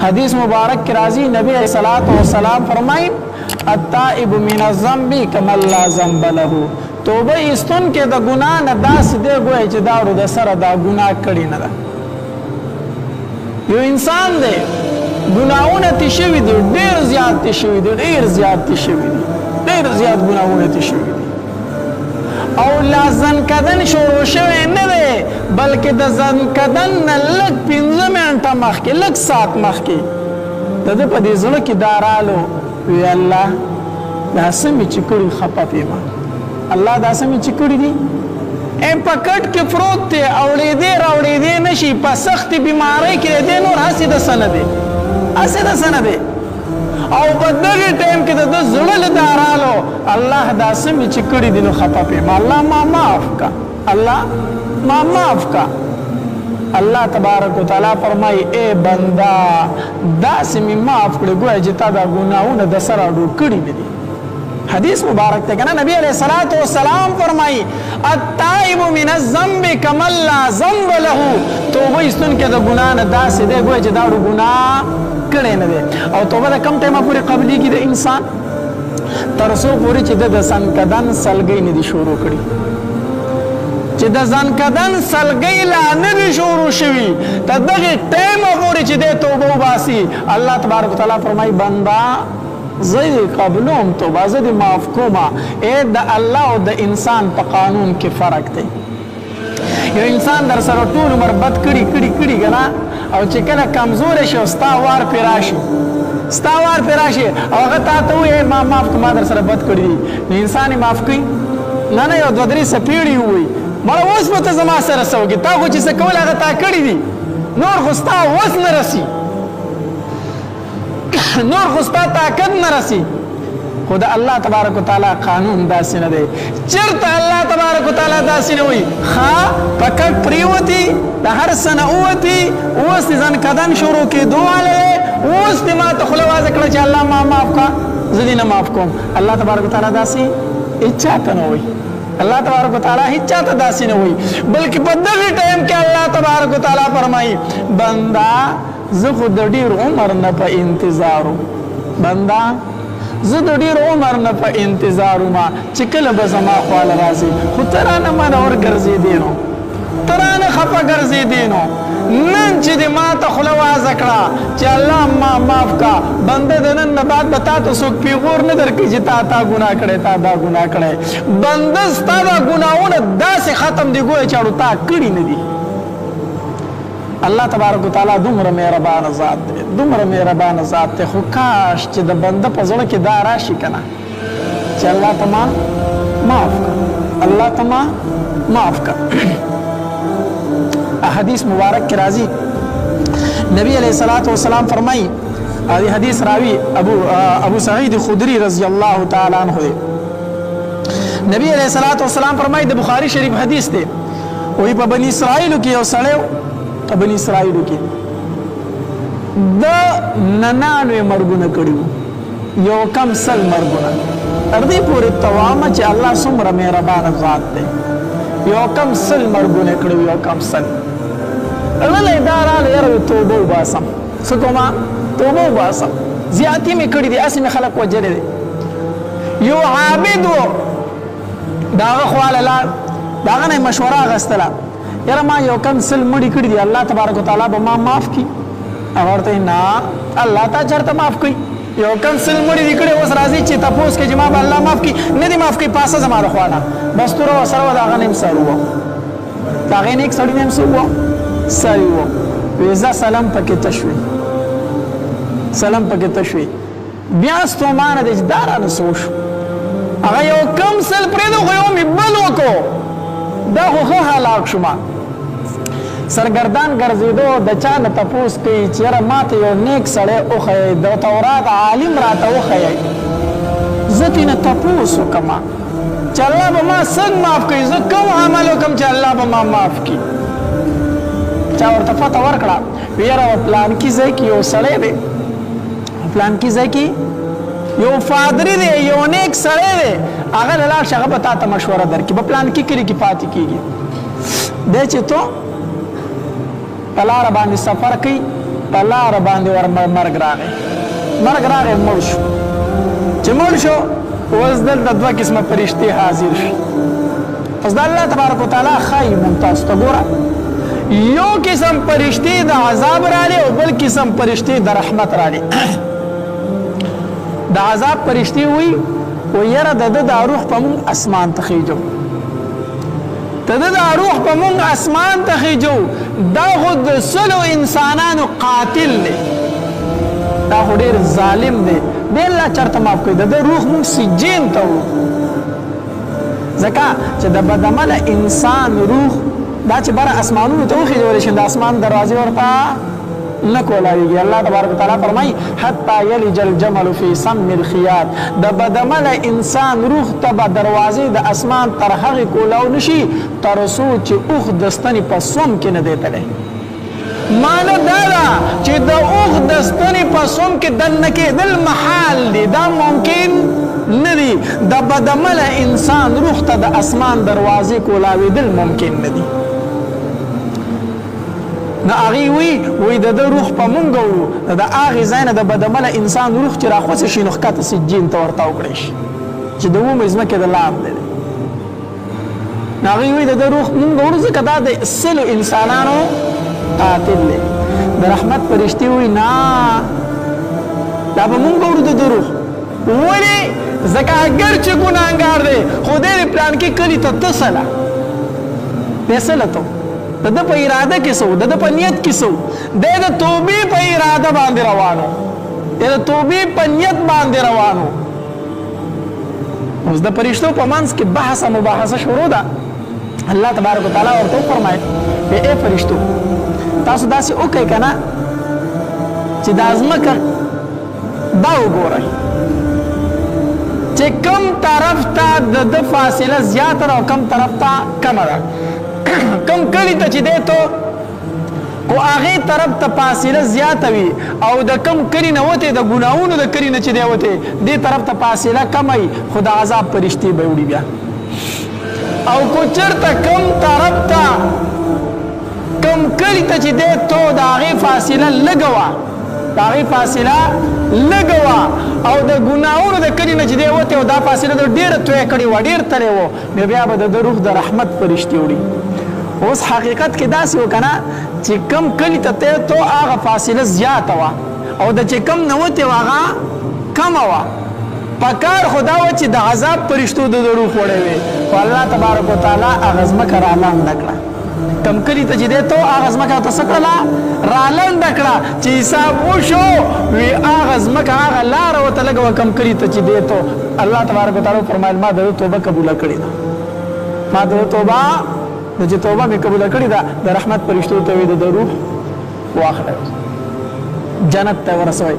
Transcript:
حدیث مبارک کی راضی نبی علیہ الصلوۃ والسلام فرمائی التائب من الذنب کمن لا ذنب له توبه ایستون کې د ګناه نه داسې دی ګویا چې دا ورو د سره دا ګناه کړی نه ده یو انسان دی ګناهونه تې شوي دي ډېر زیات تې شوي دي ډېر زیات تې شوي دي ډېر زیات ګناهونه تې شوي دي او لا ځنکدن شروع شوی نه دی بلکې د ځنکدن نه لږ 15 منټه مخکې لږ ساعت مخکې د ده په دې زړه کې دا رالو وی الله دا څه مې چې کړي خفه پېما الله دا څه مې چې کړي دي په کټ کې پروت دی اوړېدې راوړېدې نه شي په سختې بیمارۍ کې دی نور هسې د څه نه دی هسې د څه نه دی او په دغه ټایم کې د ده زړه له دا رالو الله دا څه مې چې کړي دي نو خفه پېما الله ما معاف کا الله ما معاف کا الله تبارک وتعالی فرمای اے بندا داسې مې معاف کړې ګویا چې تا دا ګناهونه د سره ډوب کړي دي حدیث مبارک ته کنه نبی علیہ الصلوۃ والسلام فرمای التائب من الذنب کمن لا ذنب له توبه ایستون کې د ګناه نه داسې دی ګویا چې دا ګناه کړی نه دی او توبه د کم ټایمه پورې قبلېږي د انسان تر څو پورې چې د ځنکدن سلګۍ نه دي شروع کړي چې د ځنکدن سلګۍ لا نه دي شروع شوي تر دغې ټایمه پورې چې دی توبه وباسي الله تبارک وتعالی فرمایي بنده زه دې قبلوم توبه زه دې معاف کومه د الله او د انسان په قانون کې فرق دی یو انسان در سره ټول عمر بد کړي که نه او چې کله کمزوری شي او ستا وار پرې راشي او هغه تا ته ووایي ما معاف کړه ما در سره بد کړي دي نو انسان یې معاف کوي نه یو دوه درې څپېړې ووایي مړه اوس به ته زما سره څه وکړې تا خو چې څه کول هغه تا کړي دي نور خو ستا وس نه رسي نور خو ستا طاقت نه رسي خو د الله تبارک وتعالی قانون داسې نه دی چېرته الله تبارک وتعالی داسې نه وایي ښه په کټ پرېوتي د هر څه نه ووتي اوس دې ځنکدن شروع کېدو والی دی اوس دې ما ته خوله وازه کړه چې الله ما معاف کړه زه دې نه معاف کوم الله تبارک وتعالی داسې هېڅ چاته نه وایي الله تبارک وتعالی هیڅ چاته داسې نه وایي بلکې په دغه ټایم کې الله تبارک وتعالی فرمایي بنده زه خو د ډېر عمر نه په انتظار بنده زه د ډېر عمر نه په انتظار وم چې کله به زما خواله راځي خو ته رانه مانه ورګرځېدې نو ته رانه خفه ګرځېدې نو نن چې دې ما ته خوله وازه کړه چې الله ما معاف کا بنده د نن نه بعد به تا ته څوک پیغور نه درکړي چې تا ګناه کړی تا دا ګناه کړی بنده ستا دا ګناهونه داسې ختم دي ګویا چې اړو تا کړي نه دي الله تبارک وتعالی دومره مهربانه ذات دی دومره مهربانه ذات دی خو کاش چې د بنده په زړه کې دا راشي که نه چې الله ته ما معاف کړه الله ته ما معاف کړه حدیث مبارک کې راځي نبی علیہ الصلوۃ والسلام فرمایي هذه حدیث راوی ابو سعید خدری رضی الله تعالی عنہ دی نبی علیہ الصلوۃ والسلام فرمایي د بخاری شریف حدیث دی وی په بنی اسرائیلو کې یو سړی په بنی اسرائیلو کې د 99 مرګونه کړي یو کم سل مرګونه تر دې پورې توامه چې الله څومره مهربانه ذات دی یو کم سل مرګونه کړي یو کم سل غلی دا راله یاره توبه وباسم څه کومه توبه وباسم زیاتې مې کړي دي هسې مې خلک وجلې دی یو عابد و د هغه خواله لاړ د هغه نه یې مشوره اخیستله یاره ما یو کم سل مړي کړي دي الله تبارک وتعالی به ما معاف کړي هغه ورته نه الله تا چېرته معاف کوي یو کم سل مړي دي کړي اوس راځي چې تپوس کوي چې ما به الله معاف کړي نه دي معاف کړي پاسه زما د خوا نه بس توره ورسره وه د هغه نیم سړی و د هغې نه یک سړي نیم څه و سړی و وی ځه سلم پکې تش وي سلم پکې تش وي بیا ستومانه دی چې دا رانه څه وشو هغه یو کم سل پرېږدو خو یو مې بل وکړو دا خو ښه هلاک شومه سرګردان ګرځېدو د چا نه تپوس کوي چې یاره ما ته یو نیک سړی وښیئ د تورات عالم راته وښیئ زه ترې نه تپوس وکړمه چې الله به ما څنګه معاف کوي زه کوم عمل وکړم چې الله به ما معاف کړي چا ورته پته ورکړه وی یاره پلانکي ځای کې یو سړی دی پلانکي ځای کې یو فادري دی یو نیک سړی دی هغه له لاړ شي هغه به تا ته مشوره درکړي به پلانکي کلي کې پاتې کېږي دی چې تو په لاره باندې سفر کوي په لاره باندې ور مرګ راغی مړ شو چې مړ شو اوس دلته دوه قسمه فرشتې حاضر شي اوس د الله تبارک وتعالی ښایي ممتاز ته ګوره یو قسم فرشتې د عذاب راړي او بل قسم فرشتې د رحمت راړي د عذاب فرشتې وي و یره د روح په مونږ اسمان ته خیجو د روح په مونږ اسمان ته خیجو دا خو د سلو انسانانو قاتل دی دا خو ډېر ظالم دی دی الله چرته معاف کړي د روح مونږ سجین ته وړو ځکه چې د بدعمله انسان روح دا چې بره اسمانونو ته وخیژولی شي د اسمان دروازې ورته نه کولاویږي الله تبارک وتعالی فرمایي حتی یلج الجمل فی سم الخیاط د بدعمله انسان روح ته به دروازې د اسمان تر هغې کولاو نشي تر څو چې اوښ د ستنې په سوم کې نه دی تلی معنی دا ده چې د اوښ د ستنې په سوم کې دننه کېدل محال دي دا ممکن نه دي د بدعمله انسان روح ته د اسمان دروازې کولاوېدل ممکن نه دي نو هغې وی د روح په مونږ وړو د هغې ځای نه د بدعمله انسان روح چې راخوڅې شي نو ښکته سجین ته ورته وکړی شي چې د اومې ځمکې د لاندې دی نو هغې وی د روح مونږ وړو ځکه دا د سلو انسانانو قاتل دی د رحمت فرشتې وی نه دا به مونږ وړو د روح ولې ځکه اگر چې ګناهګار دی خو دی د پلان کې کلي ته تسله دی سله ته د په اراده کې سو د په نیت کې سو د توبې په اراده باندې روانو د توبې په نیت باندې روانو اوس د فرشتو په منځ کې بحث مباحثه شروع ده الله تبارک وتعالی ورته فرمایي اے فرشتو تاسو داسې وکړئ که نه چې دا ځمکه دا وګورئ چې کم طرف ته د فاصله زیاته ده او کم طرف ته کمه ده کم کلی ته چې دی تو خو هغې طرف ته فاصله زیاته وي او د کم کلي نه وتې د ګناهونو د کلي نه چې دی وتې دې طرف ته فاصله کمه وي خو د عذاب فرشتې به وړي بیا او کو چېرته کم طرف ته کم کلي ته چې دی تو د هغې فاصله لږه وه د هغې فاصله لږه وه او د ګناهونو د کلي نه چې دی وتې او دا فاصله د ډېره تویه کړې وه ډېر تلی و نو بیا به د روح د رحمت فرشتې وړي اوس حقیقت کې داسې وکنه چې کم کلی ته تو هغه فاصله زیاته وه او د چې کم نه وتې وه هغه کمه وه پکار خدا و چې د عذاب فرشتو د روح وړی وې خو الله تبارک وتعالی هغه ځمکه رالنډه کړه کم کلی ته چې دی تو هغه ځمکه ورته څه کړله رالنډه کړه چې حساب وشو وی هغه ځمکه هغه لاره ورته لږه وه کم کلي ته چې دی تو الله تبارک وتعالی وفرمایل ما د ده توبه قبوله کړې ده ما د ده توبه نو چې توبه مې قبوله کړې ده د رحمت فرشتو ته وې د روح واخله جنت ته ورسوئ